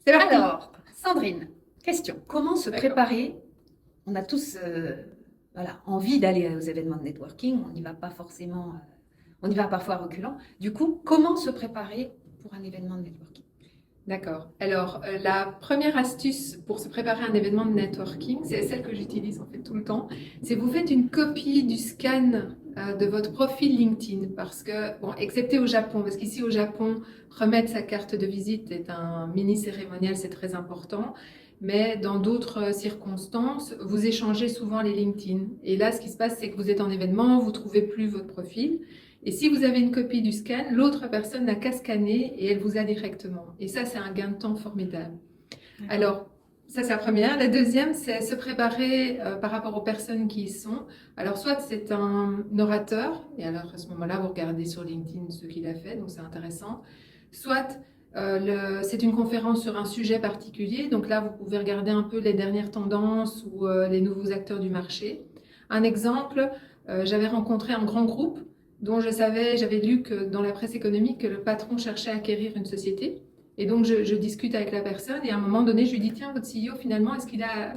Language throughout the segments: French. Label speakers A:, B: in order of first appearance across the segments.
A: C'est parti.
B: Alors, Sandrine, question. Comment se
A: D'accord.
B: préparer? On a tous envie d'aller aux événements de networking. On n'y va pas forcément, on y va parfois reculant. Du coup, comment se préparer pour un événement de networking?
A: D'accord. Alors, la première astuce pour se préparer à un événement de networking, c'est celle que j'utilise en fait tout le temps, c'est vous faites une copie du scan de votre profil LinkedIn parce que, bon, excepté au Japon, parce qu'ici au Japon, remettre sa carte de visite est un mini cérémonial, c'est très important. Mais dans d'autres circonstances, vous échangez souvent les LinkedIn. Et là, ce qui se passe, c'est que vous êtes en événement, vous trouvez plus votre profil. Et si vous avez une copie du scan, l'autre personne n'a qu'à scanner et elle vous a directement. Et ça, c'est un gain de temps formidable. Alors, ça, c'est la première. La deuxième, c'est se préparer par rapport aux personnes qui y sont. Alors, soit c'est un orateur, et alors à ce moment-là, vous regardez sur LinkedIn ce qu'il a fait, donc c'est intéressant. Soit c'est une conférence sur un sujet particulier, donc là, vous pouvez regarder un peu les dernières tendances ou les nouveaux acteurs du marché. Un exemple, j'avais rencontré un grand groupe dont j'avais lu que dans la presse économique que le patron cherchait à acquérir une société. Et donc, je discute avec la personne et à un moment donné, je lui dis, tiens, votre CEO, finalement, est-ce qu'il a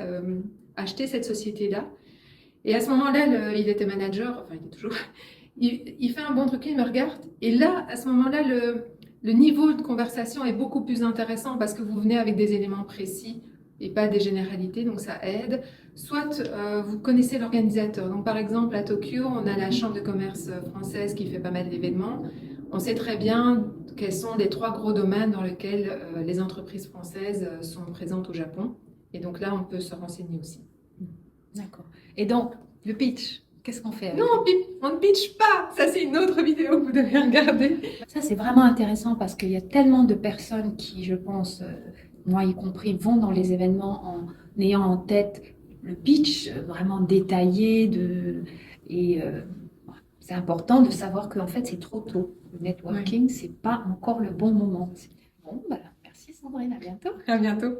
A: acheté cette société-là? Et à ce moment-là, il était manager, enfin, il est toujours, il fait un bon truc, il me regarde. Et là, à ce moment-là, le niveau de conversation est beaucoup plus intéressant parce que vous venez avec des éléments précis et pas des généralités, donc ça aide. Soit vous connaissez l'organisateur. Donc, par exemple, à Tokyo, on a la Chambre de commerce française qui fait pas mal d'événements. On sait très bien quels sont les trois gros domaines dans lesquels les entreprises françaises sont présentes au Japon. Et donc là, on peut se renseigner aussi.
B: D'accord. Et donc, le pitch, qu'est-ce qu'on fait avec
A: Non, on ne pitch pas. Ça, c'est une autre vidéo que vous devez regarder.
B: ça, c'est vraiment intéressant parce qu'il y a tellement de personnes qui, je pense, moi y compris, vont dans les événements en ayant en tête le pitch vraiment détaillé et c'est important de savoir qu'en fait, c'est trop tôt. Le
A: Ouais.
B: networking, c'est pas encore le bon moment. Bon, bah, merci Sandrine, à bientôt.
A: À bientôt.